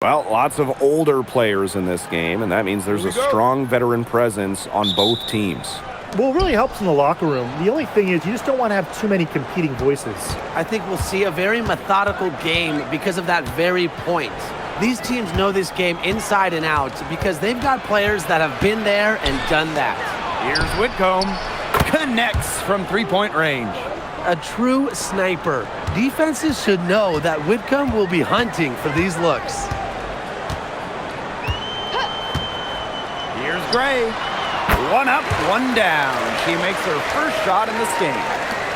Well, lots of older players in this game, and that means there's a strong veteran presence on both teams. Well, it really helps in the locker room. The only thing is you just don't want to have too many competing voices. I think we'll see a very methodical game because of that very point. These teams know this game inside and out because they've got players that have been there and done that. Here's Whitcomb. Connects from three-point range. A true sniper. Defenses should know that Whitcomb will be hunting for these looks. Here's Gray. One up, one down. She makes her first shot in this game.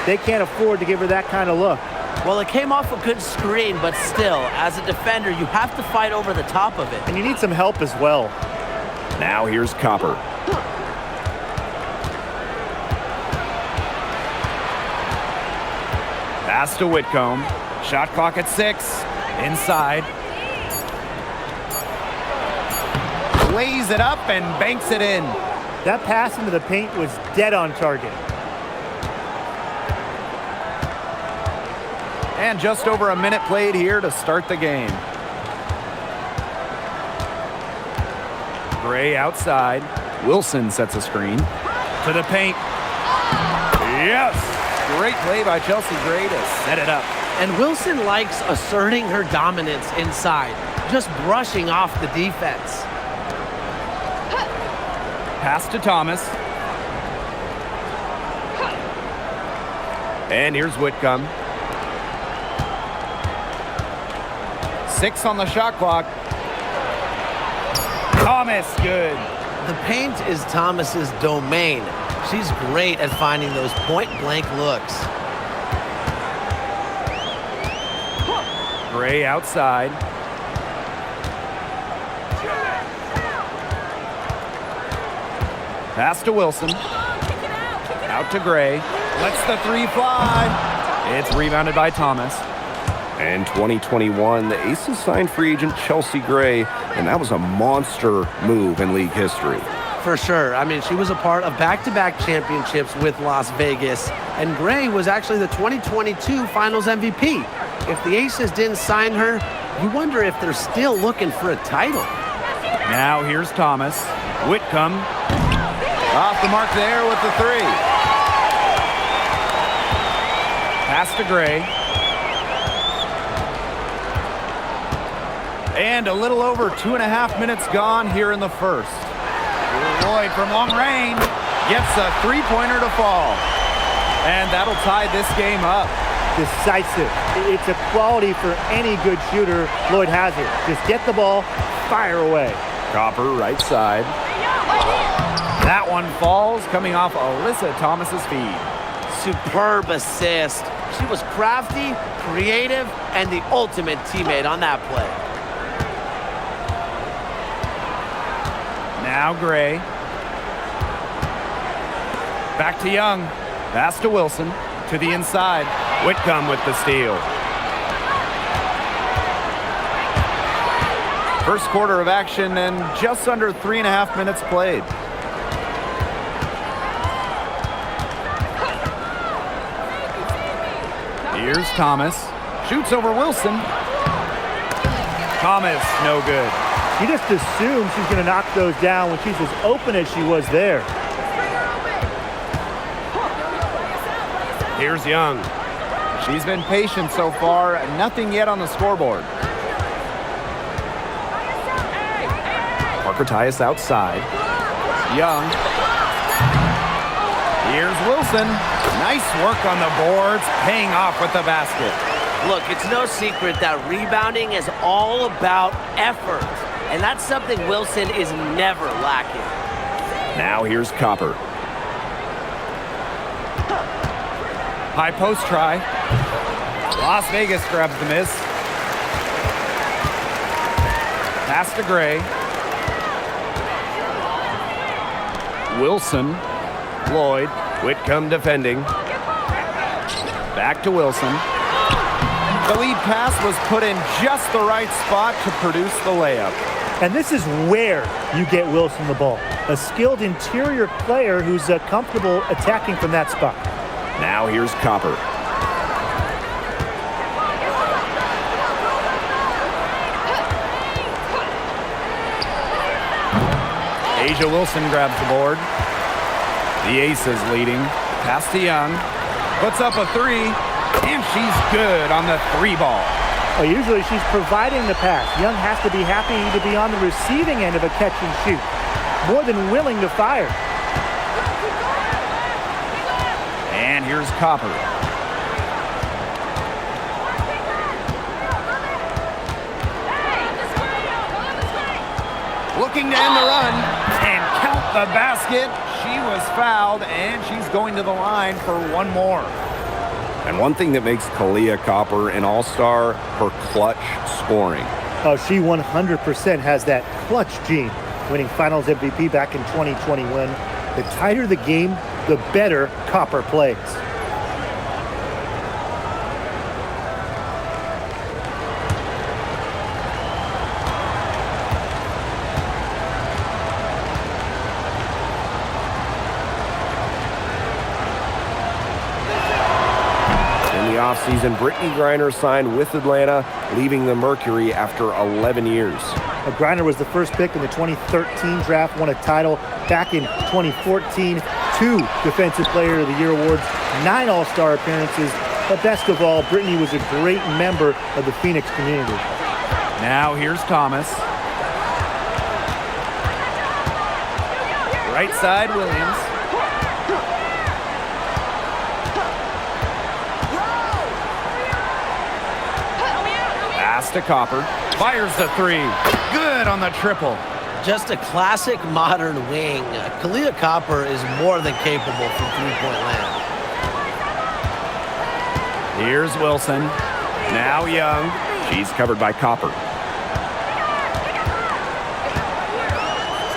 They can't afford to give her that kind of look. Well, it came off a good screen, but still, as a defender, you have to fight over the top of it. And you need some help as well. Now here's Copper. Pass to Whitcomb. Shot clock at 6. Inside. Lays it up and banks it in. That pass into the paint was dead on target. And just over a minute played here to start the game. Gray outside. Wilson sets a screen. To the paint. Yes! Great play by Chelsea Gray to set it up. And Wilson likes asserting her dominance inside, just brushing off the defense. Pass to Thomas. And here's Whitcomb. 6 on the shot clock. Thomas, good. The paint is Thomas's domain. She's great at finding those point-blank looks. Gray outside. Pass to Wilson. Out to Gray. Lets the three fly. It's rebounded by Thomas. In 2021, the Aces signed free agent Chelsea Gray, and that was a monster move in league history. For sure. I mean, she was a part of back-to-back championships with Las Vegas, and Gray was actually the 2022 Finals MVP. If the Aces didn't sign her, you wonder if they're still looking for a title. Now here's Thomas. Whitcomb. Off the mark there with the three. Pass to Gray. And a little over 2.5 minutes gone here in the first. Lloyd from long range gets a three-pointer to fall. And that'll tie this game up. Decisive. It's a quality for any good shooter. Lloyd has it. Just get the ball, fire away. Copper right side. That one falls, coming off Alyssa Thomas's feed. Superb assist. She was crafty, creative, and the ultimate teammate on that play. Now Gray. Back to Young. Pass to Wilson. To the inside. Whitcomb with the steal. First quarter of action and just under 3.5 minutes played. Here's Thomas. Shoots over Wilson. Thomas, no good. You just assume she's going to knock those down when she's as open as she was there. Here's Young. She's been patient so far. Nothing yet on the scoreboard. Parker Tyus outside. Young. Here's Wilson. Nice work on the boards, paying off with the basket. Look, it's no secret that rebounding is all about effort. And that's something Wilson is never lacking. Now here's Copper. High post try. Las Vegas grabs the miss. Pass to Gray. Wilson. Lloyd. Whitcomb defending. Back to Wilson. The lead pass was put in just the right spot to produce the layup. And this is where you get Wilson the ball. A skilled interior player who's comfortable attacking from that spot. Now here's Copper. Asia Wilson grabs the board. The Aces leading. Pass to Young. Puts up a three, and she's good on the three ball. Well, usually she's providing the pass. Young has to be happy to be on the receiving end of a catch and shoot. More than willing to fire. And here's Copper. Looking to end the run and count the basket. She was fouled, and she's going to the line for one more. And one thing that makes Kalia Copper an all-star, her clutch scoring. Oh, she 100% has that clutch gene, winning Finals MVP back in 2021. The tighter the game, the better Copper plays. Offseason, Brittany Griner signed with Atlanta, leaving the Mercury after 11 years. Griner was the first pick in the 2013 draft, won a title back in 2014, 2 Defensive Player of the Year awards, 9 All-Star appearances, but best of all, Brittany was a great member of the Phoenix community. Now here's Thomas. Right side, Williams. To Copper. Fires the three. Good on the triple. Just a classic modern wing. Kalia Copper is more than capable from three-point land. Here's Wilson. Now Young. She's covered by Copper.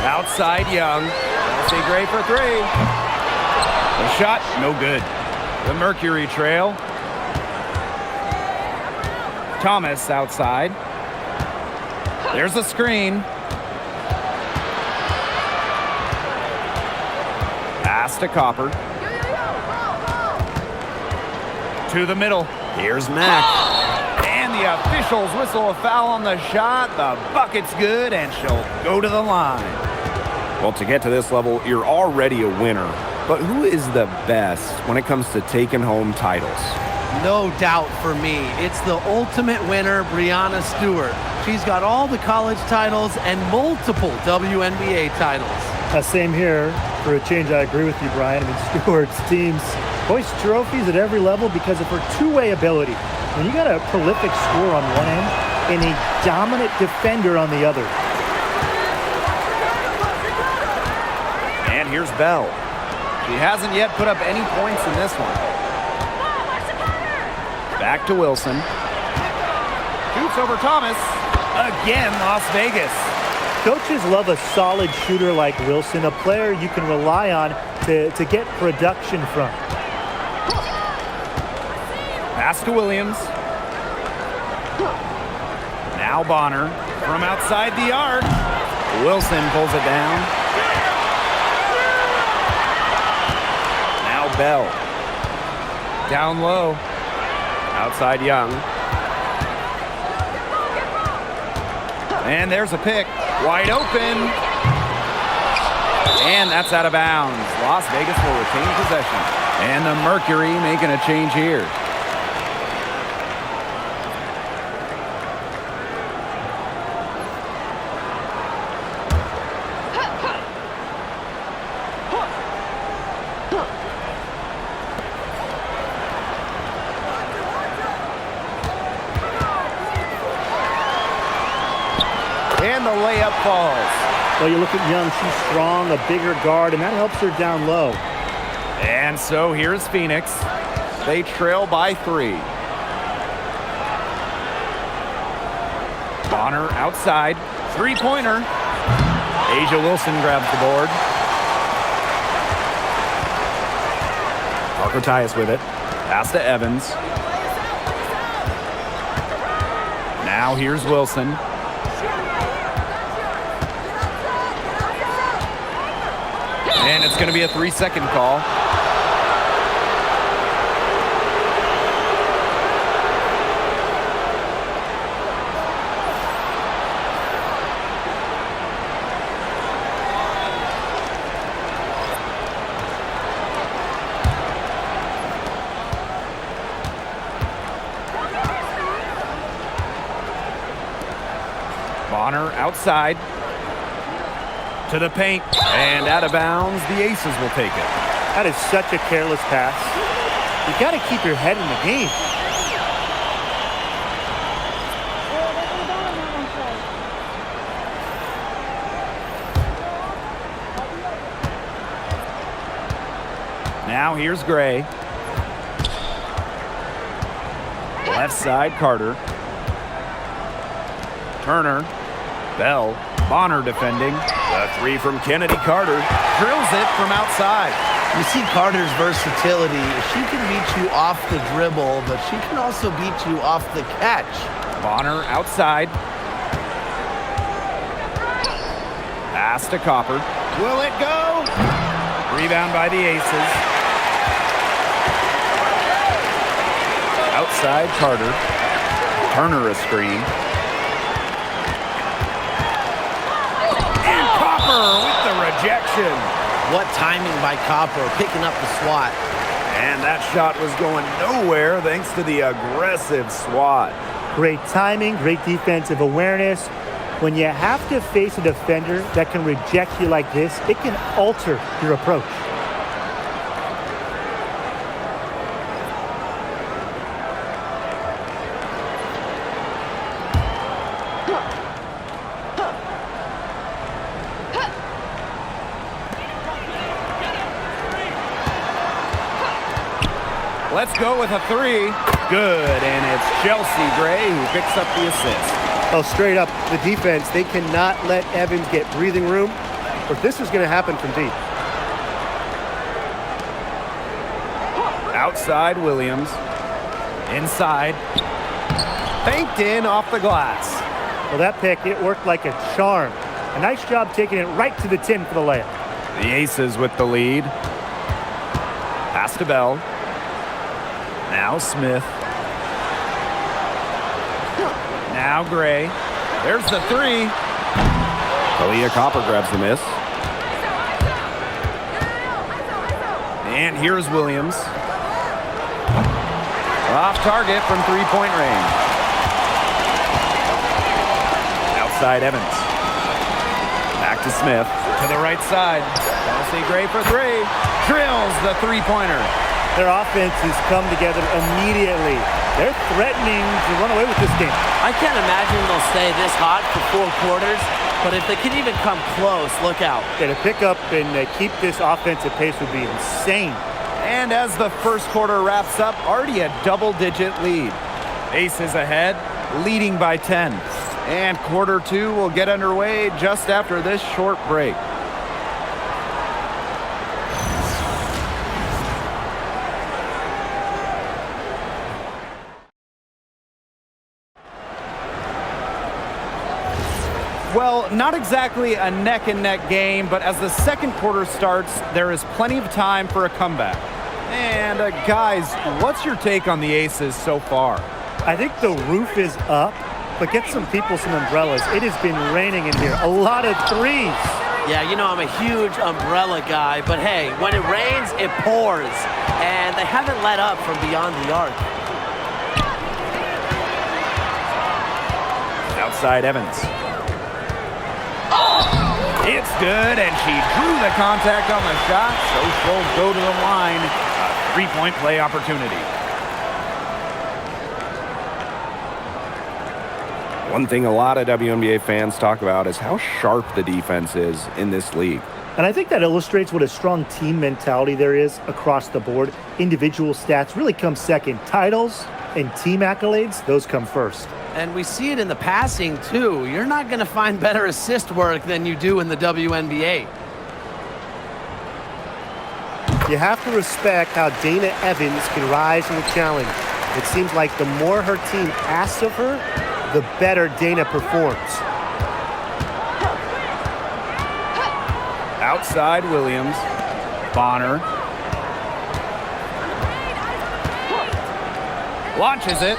Outside Young. Say Gray for three. The shot, no good. The Mercury trail. Thomas outside. There's a screen. Pass to Copper. To the middle. Here's Mack. And the officials whistle a foul on the shot. The bucket's good, and she'll go to the line. Well, to get to this level, you're already a winner. But who is the best when it comes to taking home titles? No doubt for me. It's the ultimate winner, Breanna Stewart. She's got all the college titles and multiple WNBA titles. Same here. For a change, I agree with you, Brian. I mean, Stewart's teams hoist trophies at every level because of her two-way ability. When you got a prolific scorer on one end and a dominant defender on the other. And here's Bell. She hasn't yet put up any points in this one. Back to Wilson. Shoots over Thomas. Again, Las Vegas. Coaches love a solid shooter like Wilson, a player you can rely on to get production from. Pass to Williams. Now Bonner from outside the arc. Wilson pulls it down. Now Bell. Down low. Outside Young. And there's a pick. Wide open. And that's out of bounds. Las Vegas will retain possession. And the Mercury making a change here. And the layup falls. Well, you look at Young, she's strong, a bigger guard, and that helps her down low. And so here's Phoenix. They trail by 3. Bonner outside. Three-pointer. Asia Wilson grabs the board. Arcotias with it. Pass to Evans. Now here's Wilson. And it's going to be a 3-second call. Bonner outside. To the paint. And out of bounds. The Aces will take it. That is such a careless pass. You got to keep your head in the game. Now here's Gray. Left side, Carter. Turner. Bell. Bonner defending. The three from Kennedy. Carter drills it from outside. You see Carter's versatility. She can beat you off the dribble, but she can also beat you off the catch. Bonner outside. Pass to Copper. Will it go? Rebound by the Aces. Outside, Carter. Turner a screen. And Copper with the rejection. What timing by Copper, picking up the swat. And that shot was going nowhere thanks to the aggressive swat. Great timing, great defensive awareness. When you have to face a defender that can reject you like this, it can alter your approach. Let's go with a three. Good, and it's Chelsea Gray who picks up the assist. Oh, straight up, the defense, they cannot let Evans get breathing room, or this is going to happen from deep. Outside, Williams. Inside. Faked in off the glass. Well, that pick, it worked like a charm. A nice job taking it right to the tin for the layup. The Aces with the lead. Pass to Bell. Now Smith. Now Gray. There's the three. Kalia Copper grabs the miss. And here's Williams. Off target from three-point range. Outside Evans. Back to Smith. To the right side. Chelsea Gray for three. Drills the three-pointer. Their offenses come together immediately. They're threatening to run away with this game. I can't imagine they'll stay this hot for 4 quarters, but if they can even come close, look out. Yeah, to pick up and keep this offensive pace would be insane. And as the first quarter wraps up, already a double-digit lead. Aces ahead, leading by 10. And quarter 2 will get underway just after this short break. Well, not exactly a neck-and-neck game, but as the second quarter starts, there is plenty of time for a comeback. And guys, what's your take on the Aces so far? I think the roof is up, but get some people some umbrellas. It has been raining in here. A lot of threes. Yeah, you know I'm a huge umbrella guy, but hey, when it rains, it pours. And they haven't let up from beyond the arc. Outside Evans. It's good, and she drew the contact on the shot, so she'll go to the line. A three-point play opportunity. One thing a lot of WNBA fans talk about is how sharp the defense is in this league. And I think that illustrates what a strong team mentality there is across the board. Individual stats really come second. Titles and team accolades, those come first. And we see it in the passing, too. You're not going to find better assist work than you do in the WNBA. You have to respect how Dana Evans can rise to the challenge. It seems like the more her team asks of her, the better Dana performs. Outside Williams. Bonner. Launches it.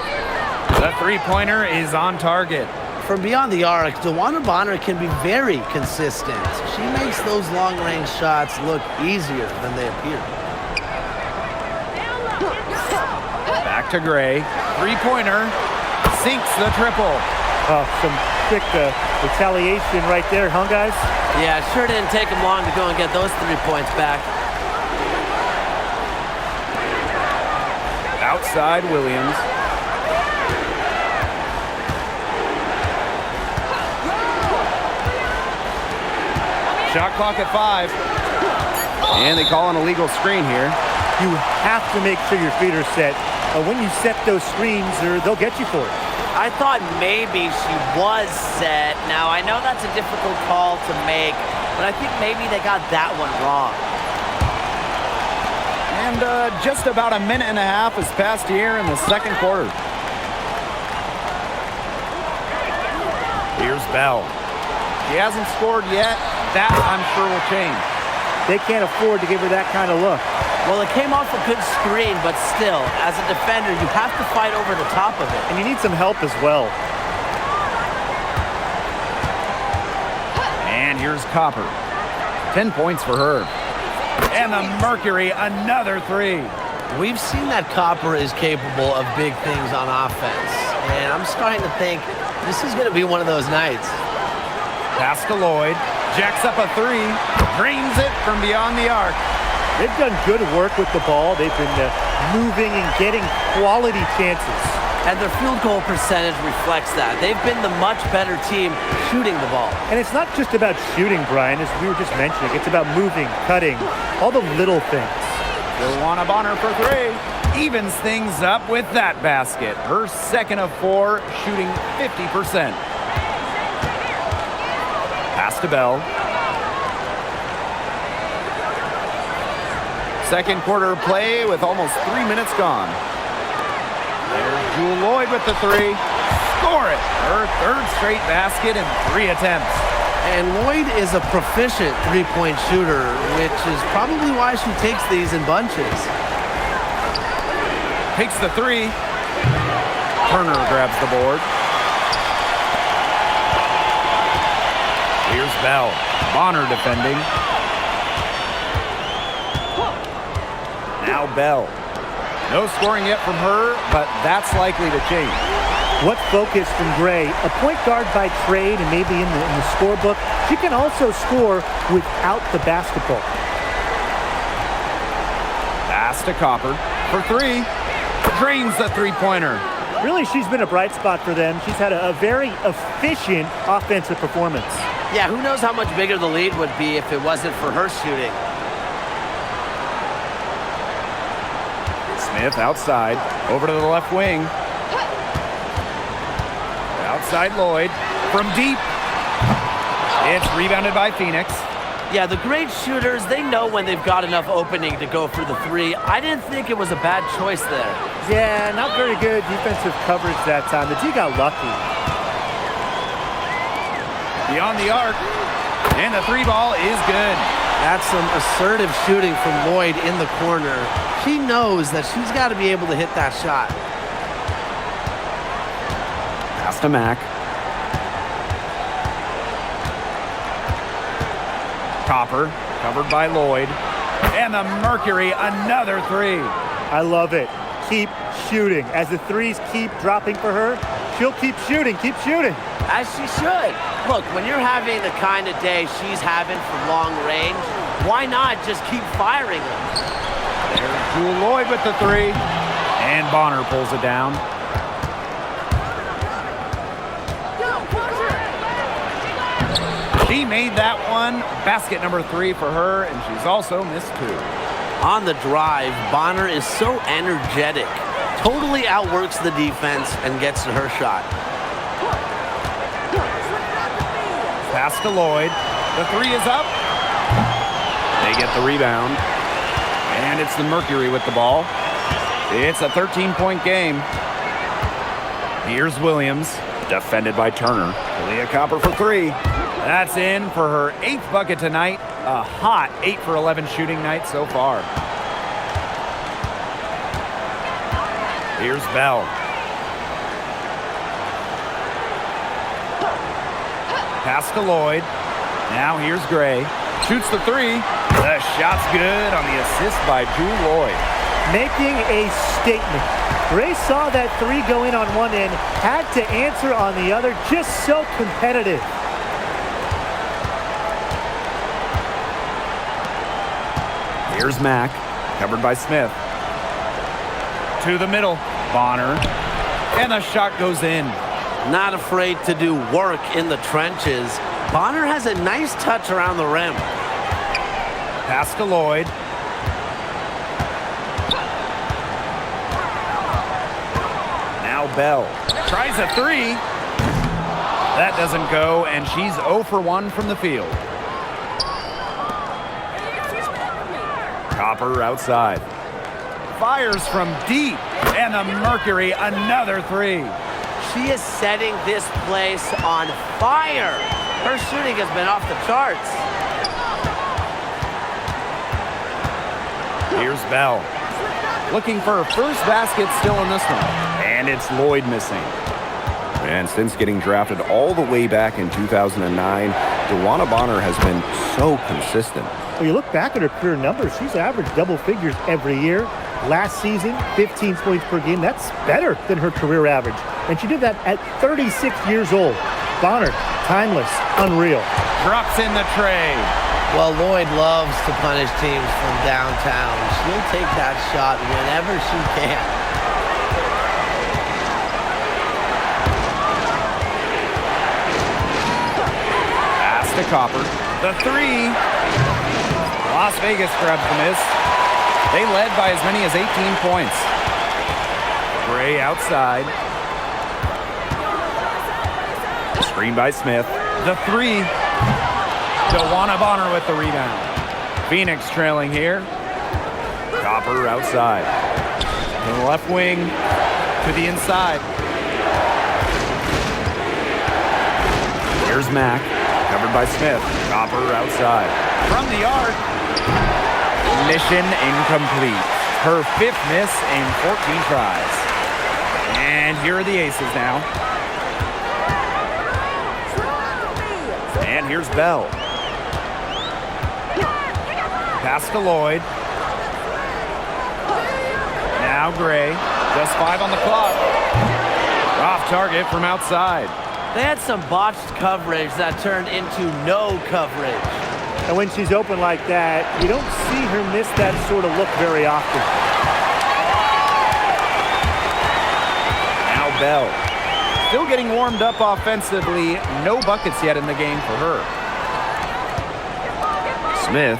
The three-pointer is on target. From beyond the arc, DeWanna Bonner can be very consistent. She makes those long-range shots look easier than they appear. Back to Gray. Three-pointer. Sinks the triple. Some quick retaliation right there, huh, guys? Yeah, it sure didn't take them long to go and get those 3 points back. Outside Williams. Shot clock at 5. And they call an illegal screen here. You have to make sure your feet are set. When you set those screens, they'll get you for it. I thought maybe she was set. Now, I know that's a difficult call to make, but I think maybe they got that one wrong. And just about a minute and a half has passed here in the second quarter. Here's Bell. She hasn't scored yet. That, I'm sure, will change. They can't afford to give her that kind of look. Well, it came off a good screen, but still, as a defender, you have to fight over the top of it. And you need some help as well. And here's Copper. 10 points for her. And the Mercury, another 3. We've seen that Copper is capable of big things on offense. And I'm starting to think this is going to be one of those nights. Pass to Lloyd. Jacks up a 3. Drains it from beyond the arc. They've done good work with the ball. They've been moving and getting quality chances. And their field goal percentage reflects that. They've been the much better team shooting the ball. And it's not just about shooting, Brian, as we were just mentioning. It's about moving, cutting, all the little things. Joanna Bonner for 3. Evens things up with that basket. Her second of 4, shooting 50%. Pass to Bell. Second quarter play with almost 3 minutes gone. There's Jewel Lloyd with the 3. Score it! Her third straight basket in 3 attempts. And Lloyd is a proficient three-point shooter, which is probably why she takes these in bunches. Takes the 3. Turner grabs the board. Here's Bell. Bonner defending. Now Bell. No scoring yet from her, but that's likely to change. What focus from Gray. A point guard by trade and maybe in the scorebook. She can also score without the basketball. Pass to Copper for 3. Drains the three-pointer. Really, she's been a bright spot for them. She's had a very efficient offensive performance. Yeah, who knows how much bigger the lead would be if it wasn't for her shooting. Smith outside, over to the left wing. Outside Lloyd, from deep. It's rebounded by Phoenix. Yeah, the great shooters, they know when they've got enough opening to go for the 3. I didn't think it was a bad choice there. Yeah, not very good defensive coverage that time. The D got lucky. Beyond the arc, and the 3 ball is good. That's some assertive shooting from Lloyd in the corner. She knows that she's got to be able to hit that shot. Pass to Mack. Copper, covered by Lloyd. And the Mercury, another 3. I love it. Keep shooting. As the 3s keep dropping for her, she'll keep shooting, keep shooting. As she should. Look, when you're having the kind of day she's having from long range, why not just keep firing them? There's Jewel Lloyd with the 3. And Bonner pulls it down. She made that one. Basket number 3 for her, and she's also missed 2. On the drive, Bonner is so energetic. Totally outworks the defense and gets to her shot. Pass to Lloyd. The 3 is up. They get the rebound. And it's the Mercury with the ball. It's a 13-point game. Here's Williams, defended by Turner. Leah Copper for 3. That's in for her 8th bucket tonight. A hot 8 for 11 shooting night so far. Here's Bell. Pass to Lloyd. Now here's Gray. Shoots the 3. The shot's good on the assist by Jewel Lloyd. Making a statement. Gray saw that three go in on one end, had to answer on the other, just so competitive. Here's Mack, covered by Smith. To the middle, Bonner, and the shot goes in. Not afraid to do work in the trenches. Bonner has a nice touch around the rim. Pass to Lloyd. Now Bell tries a three. That doesn't go, and she's 0 for 1 from the field. Copper outside. Fires from deep, and the Mercury, another three. She is setting this place on fire. Her shooting has been off the charts. Here's Bell. Looking for her first basket still in this one. And it's Lloyd missing. And since getting drafted all the way back in 2009, DeWanna Bonner has been so consistent. When you look back at her career numbers, she's averaged double figures every year. Last season, 15 points per game. That's better than her career average. And she did that at 36 years old. Bonner, timeless, unreal. Drops in the tray. Well, Lloyd loves to punish teams from downtown. She'll take that shot whenever she can. Pass to Copper. The three. Las Vegas grabs the miss. They led by as many as 18 points. Gray outside. Screen by Smith. The three. DeWanna Bonner with the rebound. Phoenix trailing here. Copper outside. From the left wing to the inside. Here's Mack, covered by Smith. Copper outside. From the arc. Mission incomplete. Her 5th miss in 14 tries. And here are the aces now. And here's Bell. Pass to Lloyd. Now Gray. Just 5 on the clock. Off target from outside. They had some botched coverage that turned into no coverage. And when she's open like that, you don't see her miss that sort of look very often. Now Bell. Still getting warmed up offensively. No buckets yet in the game for her. Smith.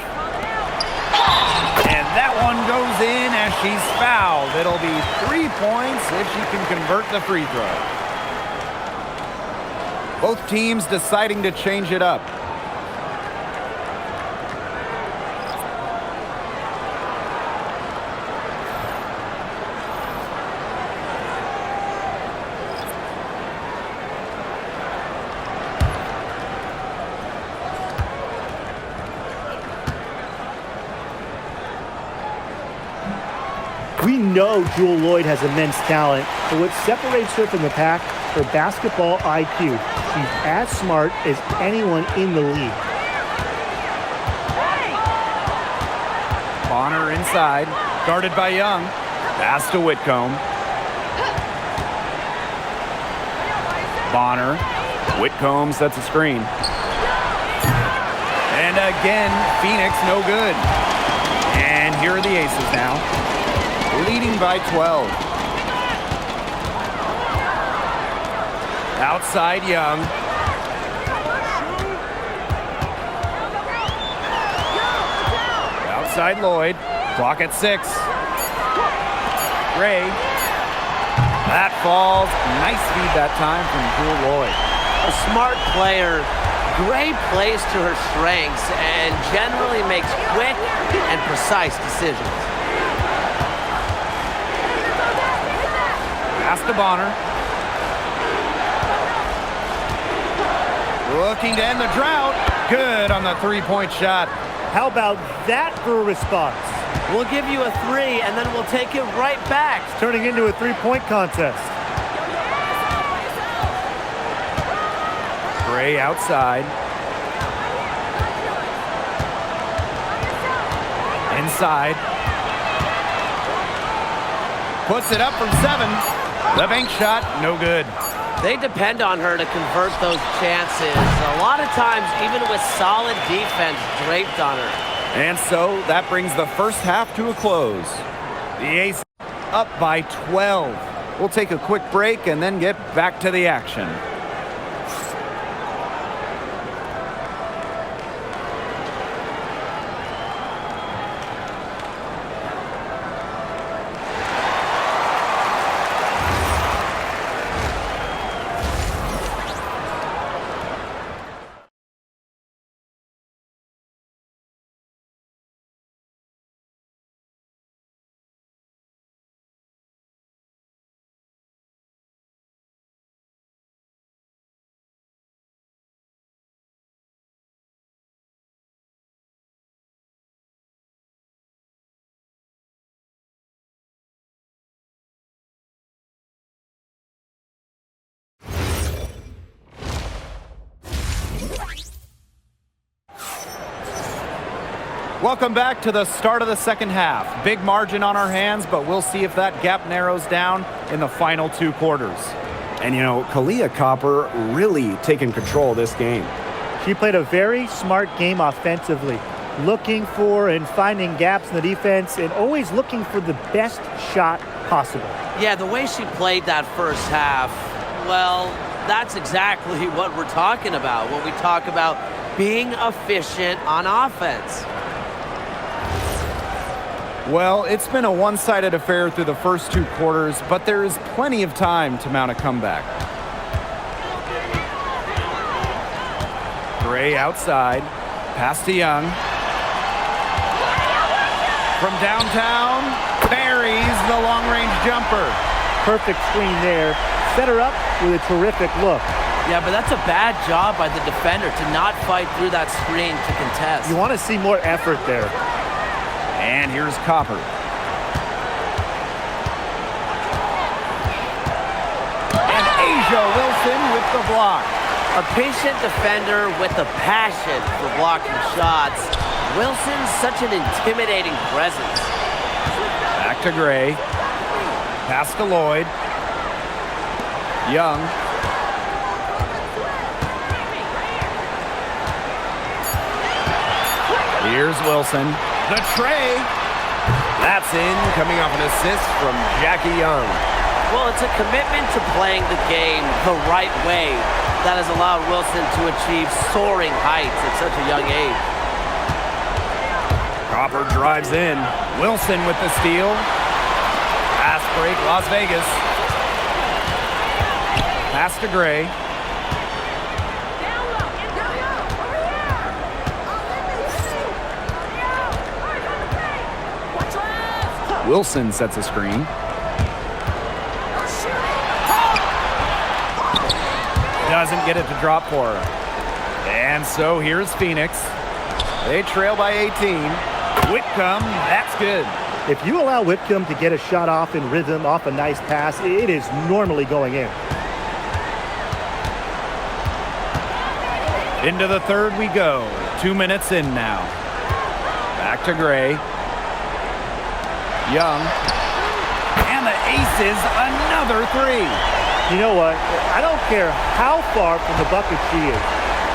And that one goes in as she's fouled. It'll be 3 points if she can convert the free throw. Both teams deciding to change it up. We know Jewell Lloyd has immense talent, but what separates her from the pack, her basketball IQ. She's as smart as anyone in the league. Bonner inside, guarded by Young. Pass to Whitcomb. Bonner. Whitcomb sets a screen. And again, Phoenix no good. And here are the aces now. Leading by 12. Outside Young. Outside Lloyd. Clock at 6. Gray. That falls. Nice feed that time from Jewell Lloyd. A smart player. Gray plays to her strengths and generally makes quick and precise decisions. Pass to Bonner. Looking to end the drought. Good on the three-point shot. How about that for a response? We'll give you a 3, and then we'll take it right back. It's turning into a three-point contest. Gray outside. Inside. Puts it up from 7. The bank shot, no good. They depend on her to convert those chances. A lot of times, even with solid defense draped on her. And so that brings the first half to a close. The Aces up by 12. We'll take a quick break and then get back to the action. Welcome back to the start of the second half. Big margin on our hands, but we'll see if that gap narrows down in the final 2 quarters. And, you know, Kalia Copper really taking control of this game. She played a very smart game offensively, looking for and finding gaps in the defense and always looking for the best shot possible. Yeah, the way she played that first half, well, that's exactly what we're talking about when we talk about being efficient on offense. Well, it's been a one-sided affair through the first 2 quarters, but there is plenty of time to mount a comeback. Gray outside, pass to Young. From downtown, buries the long-range jumper. Perfect screen there. Set her up with a terrific look. Yeah, but that's a bad job by the defender to not fight through that screen to contest. You want to see more effort there. And here's Copper. And Asia Wilson with the block. A patient defender with a passion for blocking shots. Wilson's such an intimidating presence. Back to Gray. Pass to Lloyd. Young. Here's Wilson. The tray. That's in, coming off an assist from Jackie Young. Well, it's a commitment to playing the game the right way that has allowed Wilson to achieve soaring heights at such a young age. Copper drives in. Wilson with the steal. Pass break, Las Vegas. Pass to Gray. Wilson sets a screen. Doesn't get it to drop for her. And so here's Phoenix. They trail by 18. Whitcomb, that's good. If you allow Whitcomb to get a shot off in rhythm, off a nice pass, it is normally going in. Into the third we go. 2 minutes in now. Back to Gray. Young. And the Aces, another 3. You know what? I don't care how far from the bucket she is.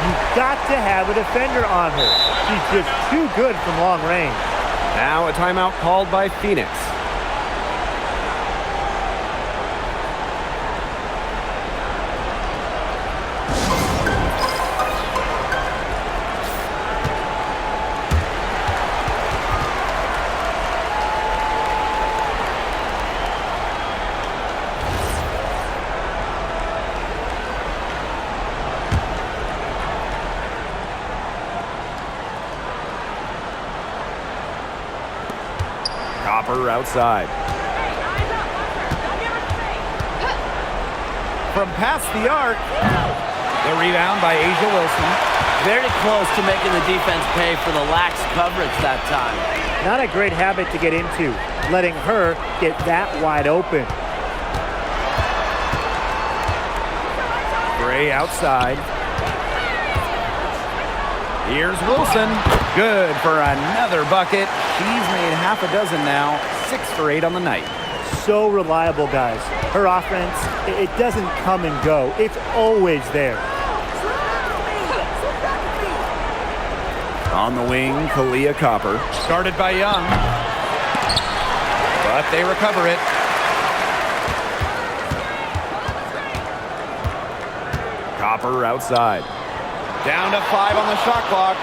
You've got to have a defender on her. She's just too good from long range. Now a timeout called by Phoenix. Copper outside. From past the arc. The rebound by Asia Wilson. Very close to making the defense pay for the lax coverage that time. Not a great habit to get into, letting her get that wide open. Gray outside. Here's Wilson. Good for another bucket. She's made half a dozen now. 6 for 8 on the night. so reliable, guys. Her offense, it doesn't come and go. It's always there. On the wing, Kalia Copper. Started by Young, but they recover it. Copper outside. Down to 5 on the shot clock.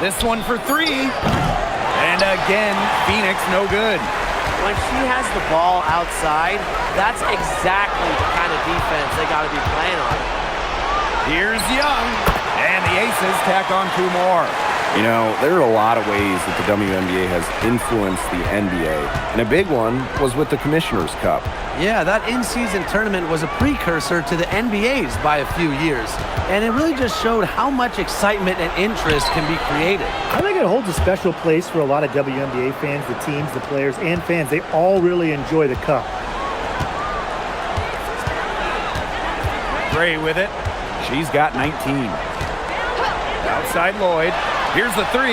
This one for 3. And again, Phoenix no good. When she has the ball outside, that's exactly the kind of defense they got to be playing on. Here's Young, and the Aces tack on 2 more. You know, there are a lot of ways that the WNBA has influenced the NBA, and a big one was with the Commissioner's Cup. Yeah, that in-season tournament was a precursor to the NBA's by a few years, and it really just showed how much excitement and interest can be created. I think it holds a special place for a lot of WNBA fans, the teams, the players, and fans. They all really enjoy the cup. Gray with it. She's got 19. Outside Lloyd. Here's the 3.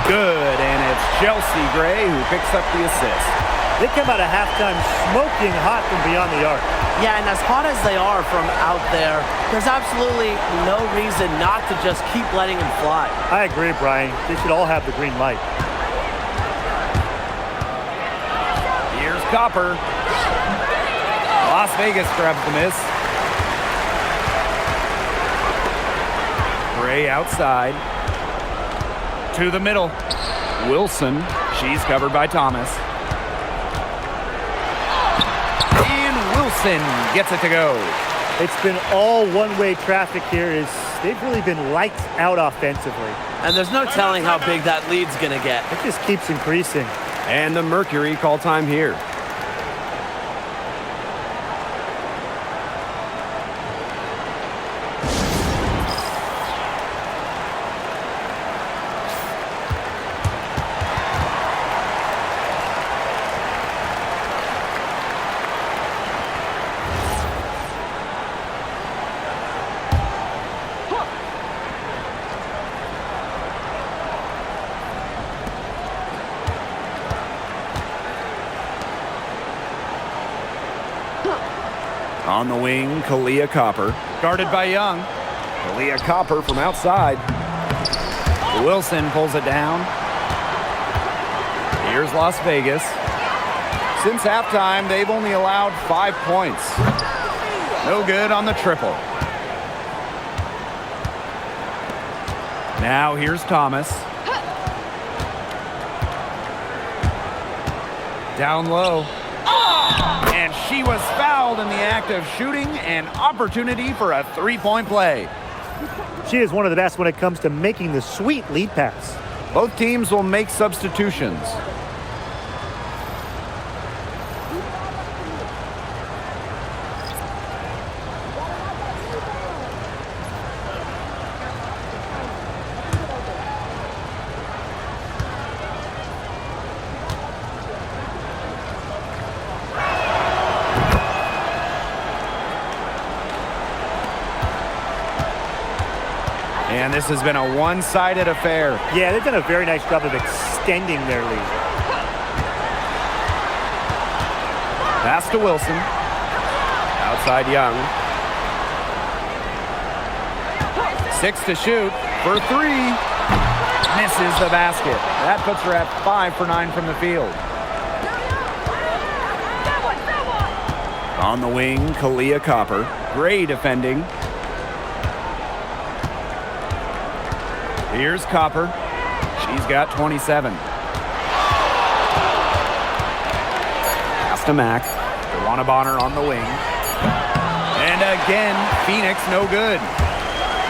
Good, and it's Chelsea Gray who picks up the assist. They come out of halftime smoking hot from beyond the arc. Yeah, and as hot as they are from out there, there's absolutely no reason not to just keep letting them fly. I agree, Brian. They should all have the green light. Here's Copper. Las Vegas grabs the miss. Gray outside. To the middle. Wilson. She's covered by Thomas. And Wilson gets it to go. It's been all one-way traffic here. They've really been lights out offensively. And there's no telling how big that lead's going to get. It just keeps increasing. And the Mercury call time here. On the wing, Kalia Copper. Guarded by Young. Kalia Copper from outside. Wilson pulls it down. Here's Las Vegas. Since halftime, they've only allowed 5 points. No good on the triple. Now here's Thomas. Down low. And she was fouled in the act of shooting, an opportunity for a 3-point play. She is one of the best when it comes to making the sweet lead pass. Both teams will make substitutions. And this has been a one-sided affair. Yeah, they've done a very nice job of extending their lead. Pass to Wilson. Outside Young. 6 to shoot for 3. Misses the basket. That puts her at 5 for 9 from the field. On the wing, Kalia Copper. Gray defending. Here's Copper. She's got 27. Pass to Mack. DeWanna Bonner on the wing. And again, Phoenix no good.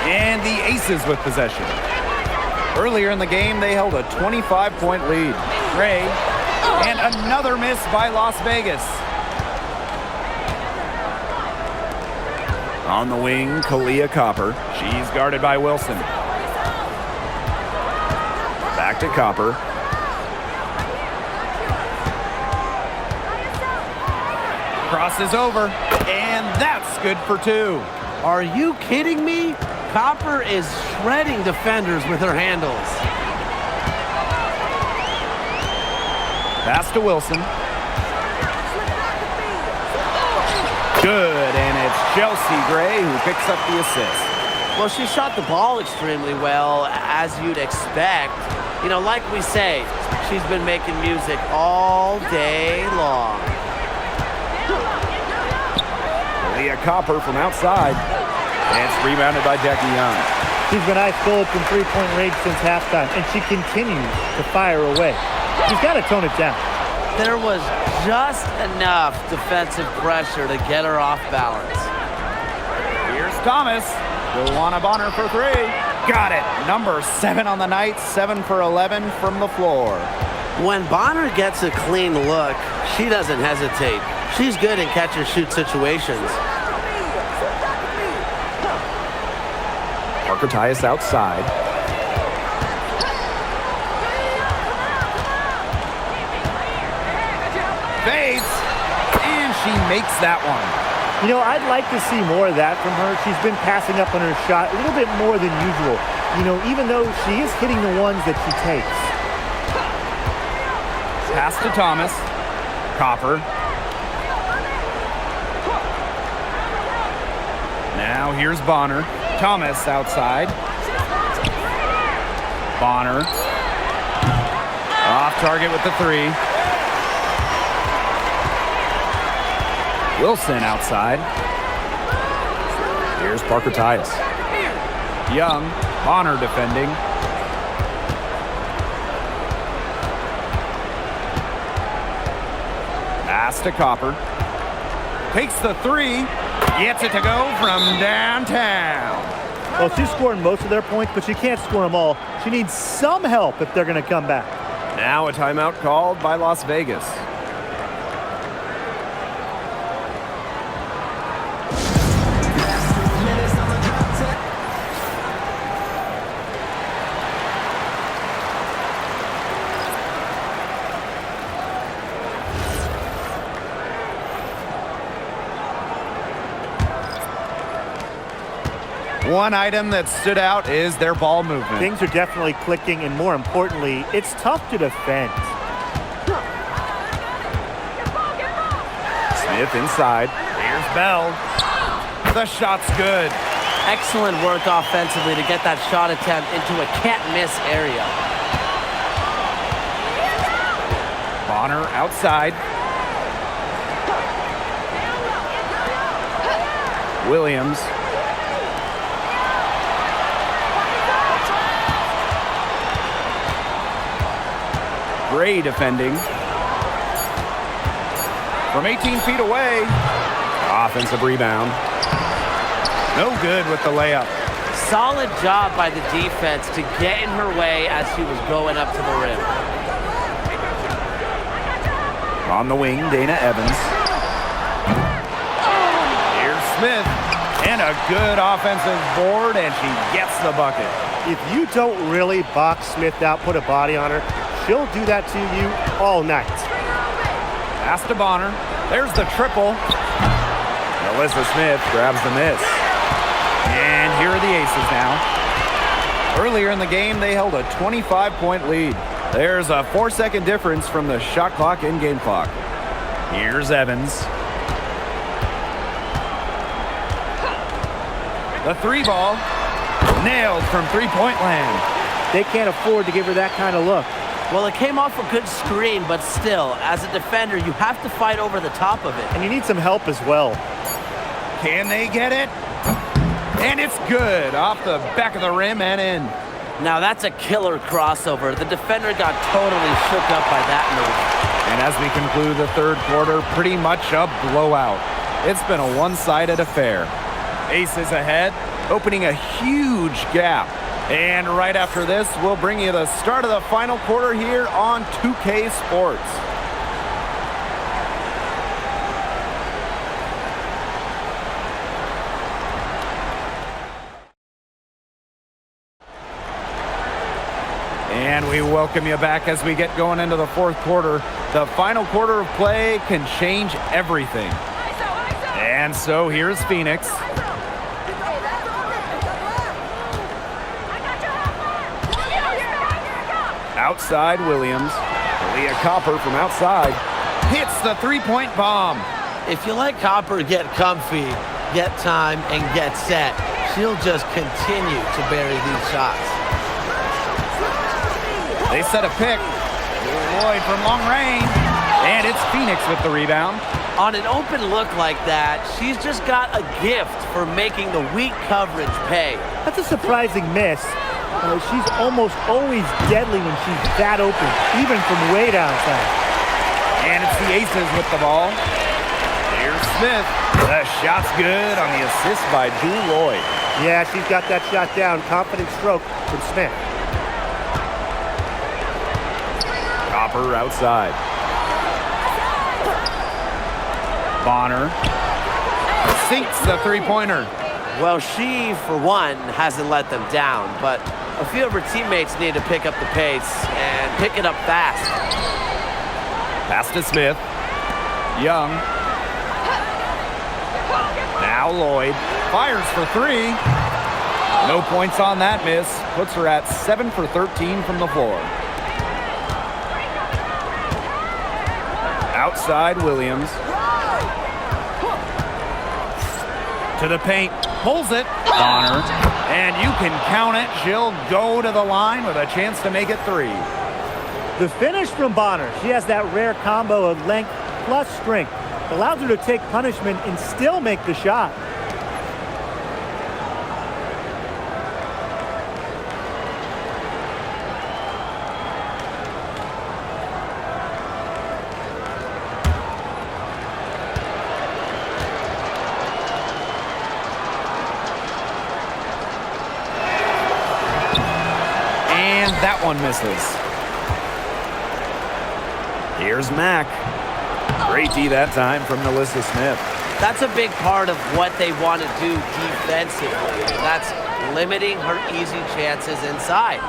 And the Aces with possession. Earlier in the game, they held a 25-point lead. Gray. And another miss by Las Vegas. On the wing, Kalia Copper. She's guarded by Wilson. Back to Copper. Crosses over, and that's good for 2. Are you kidding me? Copper is shredding defenders with her handles. Pass to Wilson. good, and it's Chelsea Gray who picks up the assist. Well, she shot the ball extremely well, as you'd expect. You know, like we say, she's been making music all day long. Leah Copper from outside. And it's rebounded by Jackie Young. She's been ice cold from three-point range since halftime, and she continues to fire away. She's got to tone it down. There was just enough defensive pressure to get her off balance. Here's Thomas. Luana Bonner for three. Got it. Number 7 on the night, 7 for 11 from the floor. When Bonner gets a clean look, she doesn't hesitate. She's good in catch-and-shoot situations. Parker Tyus outside. Fades, and she makes that one. You know, I'd like to see more of that from her. She's been passing up on her shot a little bit more than usual. You know, even though she is hitting the ones that she takes. Pass to Thomas. Copper. Now here's Bonner. Thomas outside. Bonner. Off target with the three. Wilson outside. Here's Parker Tyus. Young. Bonner defending. Pass to Copper. Takes the three. Gets it to go from downtown. Well, she's scoring most of their points, but she can't score them all. She needs some help if they're going to come back. Now a timeout called by Las Vegas. One item that stood out is their ball movement. Things are definitely clicking, and more importantly, it's tough to defend. Smith inside. Here's Bell. The shot's good. Excellent work offensively to get that shot attempt into a can't-miss area. Bonner outside. Williams. Gray defending. From 18 feet away. Offensive rebound. No good with the layup. Solid job by the defense to get in her way as she was going up to the rim. On the wing, Dana Evans. Here's Smith. And a good offensive board, and she gets the bucket. If you don't really box Smith out, put a body on her, she'll do that to you all night. Pass to Bonner. There's the triple. Alyssa Smith grabs the miss. And here are the Aces now. Earlier in the game, they held a 25-point lead. There's a 4-second difference from the shot clock and game clock. Here's Evans. The three ball. Nailed from three-point land. They can't afford to give her that kind of look. Well, it came off a good screen, but still, as a defender, you have to fight over the top of it. And you need some help as well. Can they get it? And it's good. Off the back of the rim and in. Now that's a killer crossover. The defender got totally shook up by that move. And as we conclude the third quarter, pretty much a blowout. It's been a one-sided affair. Aces ahead, opening a huge gap. And right after this, we'll bring you the start of the final quarter here on 2K Sports. And we welcome you back as we get going into the fourth quarter. The final quarter of play can change everything. And so here's Phoenix. Outside Williams. Leah Copper from outside hits the three-point bomb. If you let Copper get comfy, get time, and get set, she'll just continue to bury these shots. They set a pick. Lloyd from long range. And it's Phoenix with the rebound. On an open look like that, she's just got a gift for making the weak coverage pay. That's a surprising miss. She's almost always deadly when she's that open, even from way downside. And it's the Aces with the ball. Here's Smith. The shot's good on the assist by Jewel Lloyd. Yeah, she's got that shot down. Confident stroke from Smith. Copper outside. Bonner sinks the three-pointer. Well, she, for one, hasn't let them down, but a few of her teammates need to pick up the pace and pick it up fast. Pass to Smith. Young. Now Lloyd fires for three. No points on that miss. Puts her at 7 for 13 from the floor. Outside Williams. To the paint, pulls it, Bonner, and you can count it. She'll go to the line with a chance to make it three. The finish from Bonner, she has that rare combo of length plus strength. Allows her to take punishment and still make the shot. That one misses. Here's Mack. Great D that time from Melissa Smith. That's a big part of what they want to do defensively. That's limiting her easy chances inside.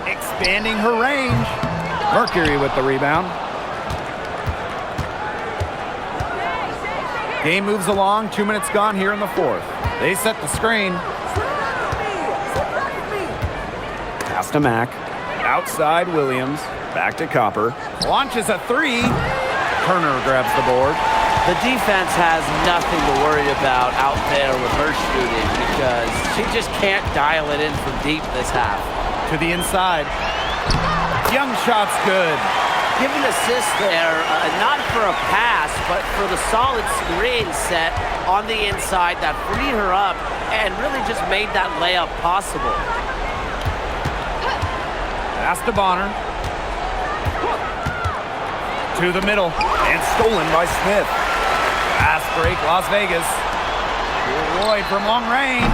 Expanding her range. Mercury with the rebound. Game moves along. 2 minutes gone here in the fourth. They set the screen. Pass to Mack. Outside Williams. Back to Copper. Launches a three. Turner grabs the board. The defense has nothing to worry about out there with her shooting because she just can't dial it in from deep this half. To the inside. Young shot's good. Give an assist there, not for a pass, but for the solid screen set on the inside that freed her up and really just made that layup possible. Pass to Bonner. To the middle. And stolen by Smith. Fast break, Las Vegas. Lloyd from long range.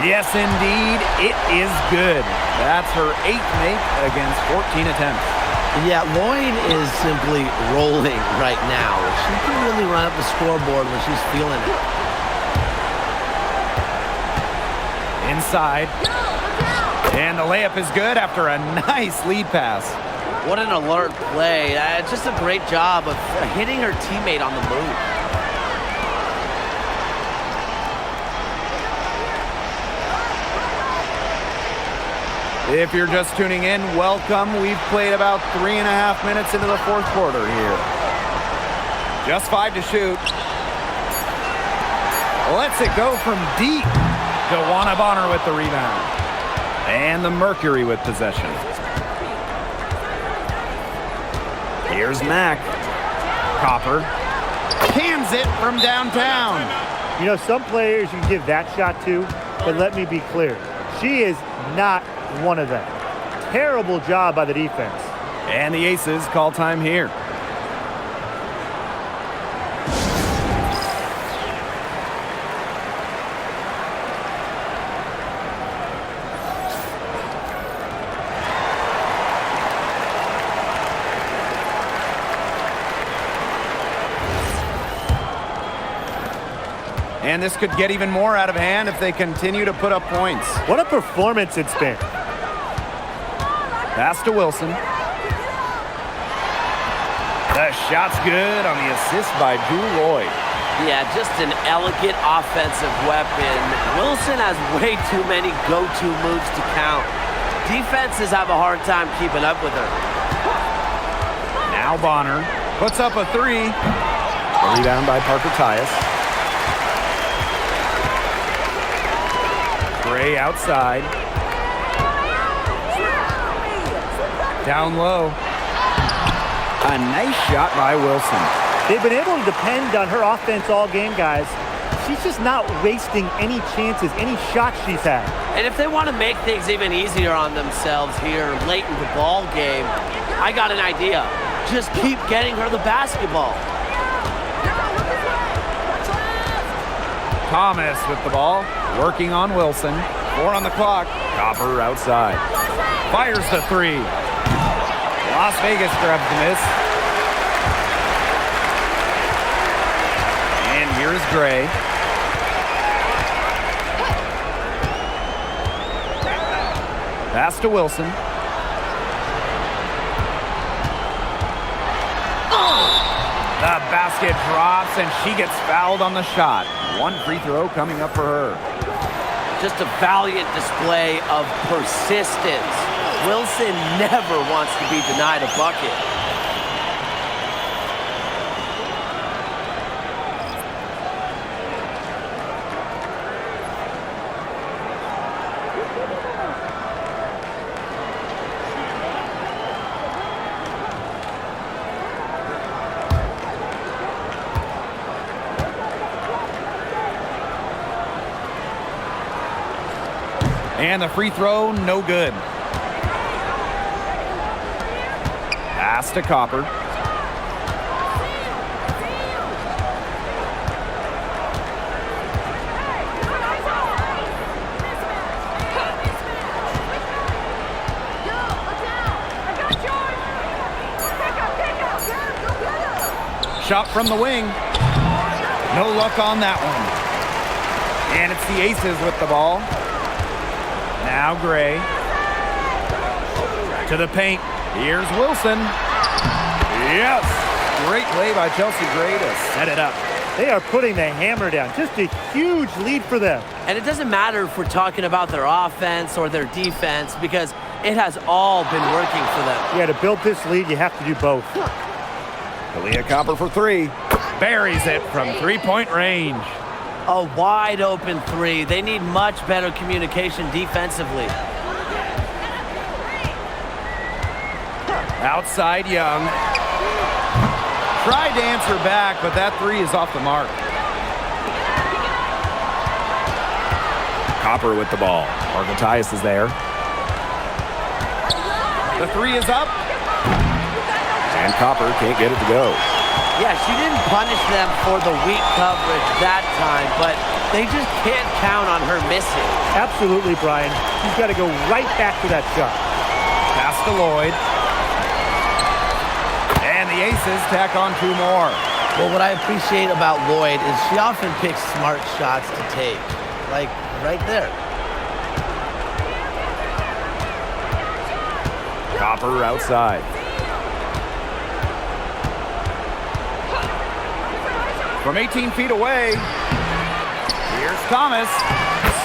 Yes, indeed. It is good. That's her 8th make against 14 attempts. Yeah, Lloyd is simply rolling right now. She can really run up the scoreboard when she's feeling it. Inside. And the layup is good after a nice lead pass. What an alert play. Just a great job of hitting her teammate on the move. If you're just tuning in, welcome. We've played about 3.5 minutes into the fourth quarter here. Just 5 to shoot. Lets it go from deep. Dewana Bonner with the rebound. And the Mercury with possession. Here's Mack. Copper. Cans it from downtown. You know, some players you can give that shot to, but let me be clear. She is not one of them. Terrible job by the defense. And the Aces call time here. And this could get even more out of hand if they continue to put up points. What a performance it's been. Pass to Wilson. The shot's good on the assist by Jewel Lloyd. Yeah, just an elegant offensive weapon. Wilson has way too many go-to moves to count. Defenses have a hard time keeping up with her. Now Bonner puts up a three. Rebound by Parker Tyus. Gray outside. Down low. A nice shot by Wilson. They've been able to depend on her offense all game, guys. She's just not wasting any chances, any shots she's had. And if they want to make things even easier on themselves here late in the ball game, I got an idea. Just keep getting her the basketball. Thomas with the ball, working on Wilson. 4 on the clock. Copper outside. Fires the 3. Las Vegas grabs the miss. And here's Gray. Pass to Wilson. The basket drops, and she gets fouled on the shot. 1 free throw coming up for her. Just a valiant display of persistence. Wilson never wants to be denied a bucket. And the free throw, no good. Pass to Copper. Shot from the wing. No luck on that one. And it's the Aces with the ball. Now Gray. To the paint. Here's Wilson. Yes! Great play by Chelsea Gray to set it up. They are putting the hammer down. Just a huge lead for them. And it doesn't matter if we're talking about their offense or their defense because it has all been working for them. Yeah, to build this lead, you have to do both. Aaliyah Copper for 3. Buries it from three-point range. A wide open 3. They need much better communication defensively. Outside Young. Tried to answer back, but that 3 is off the mark. Copper with the ball. Parker Tyus is there. The 3 is up. And Copper can't get it to go. Yeah, she didn't punish them for the weak coverage that time, but they just can't count on her missing. Absolutely, Brian. She's got to go right back to that shot. Pass to Lloyd. And the Aces tack on 2 more. Well, what I appreciate about Lloyd is she often picks smart shots to take. Like right there. Copper outside. From 18 feet away, here's Thomas.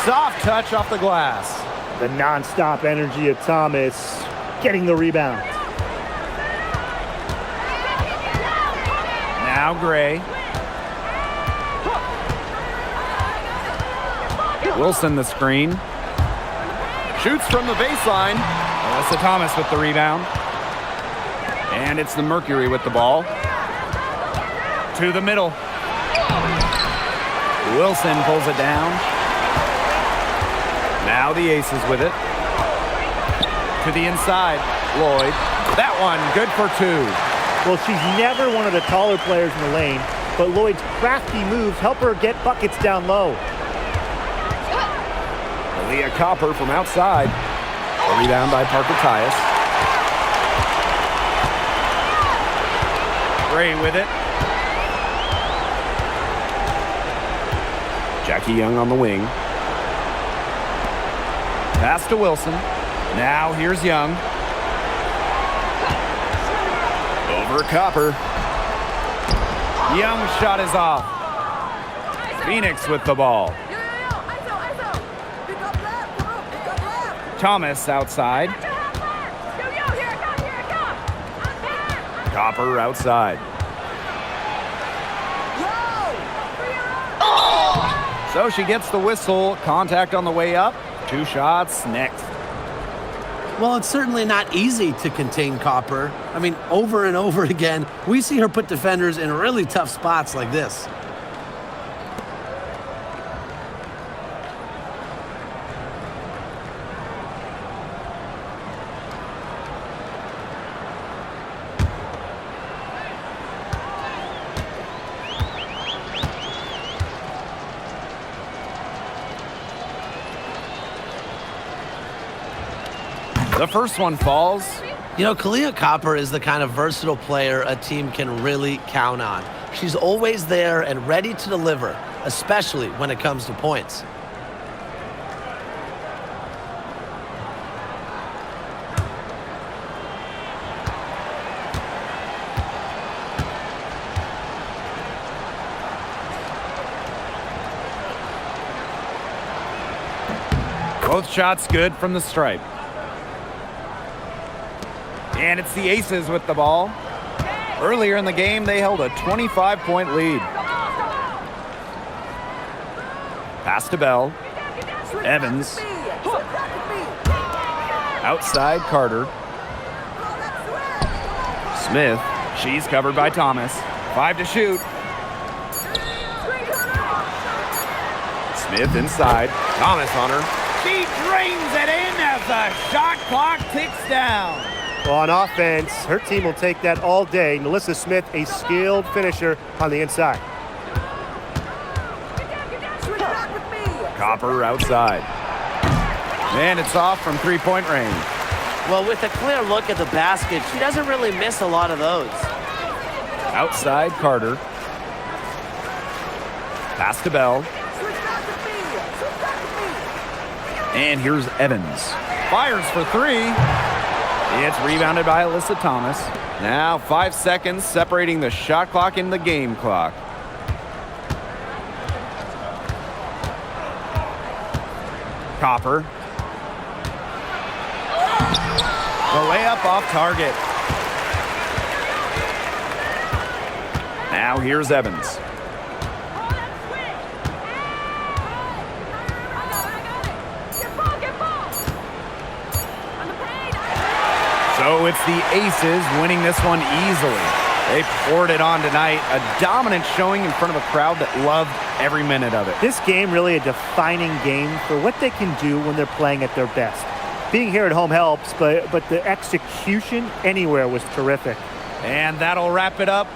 Soft touch off the glass. The nonstop energy of Thomas getting the rebound. Now Gray. Wilson the screen. Shoots from the baseline. Melissa Thomas with the rebound. And it's the Mercury with the ball. To the middle. Wilson pulls it down. Now the Aces with it. To the inside. Lloyd. That one good for 2. Well, she's never one of the taller players in the lane, but Lloyd's crafty moves help her get buckets down low. Aaliyah Copper from outside. A rebound by Parker Tyus. Gray with it. Jackie Young on the wing. Pass to Wilson. Now here's Young. Over Copper. Young shot is off. Phoenix with the ball. Thomas outside. Copper outside. So she gets the whistle. Contact on the way up. 2 shots next. Well, it's certainly not easy to contain Copper. I mean, over and over again, we see her put defenders in really tough spots like this. The first one falls. You know, Kalia Copper is the kind of versatile player a team can really count on. She's always there and ready to deliver, especially when it comes to points. Both shots good from the stripe. And it's the Aces with the ball. Earlier in the game, they held a 25-point lead. Pass to Bell. Evans. Outside Carter. Smith. She's covered by Thomas. 5 to shoot. Smith inside. Thomas on her. She drains it in as the shot clock ticks down. Well, on offense, her team will take that all day. Melissa Smith, a skilled finisher on the inside. Copper outside. And it's off from three-point range. Well, with a clear look at the basket, she doesn't really miss a lot of those. Outside Carter. Pass to Bell. And here's Evans. Fires for 3. It's rebounded by Alyssa Thomas. Now 5 seconds separating the shot clock and the game clock. Copper. The layup off target. Now here's Evans. So it's the Aces winning this one easily. They poured it on tonight. A dominant showing in front of a crowd that loved every minute of it. This game really a defining game for what they can do when they're playing at their best. Being here at home helps, but the execution anywhere was terrific. And that'll wrap it up.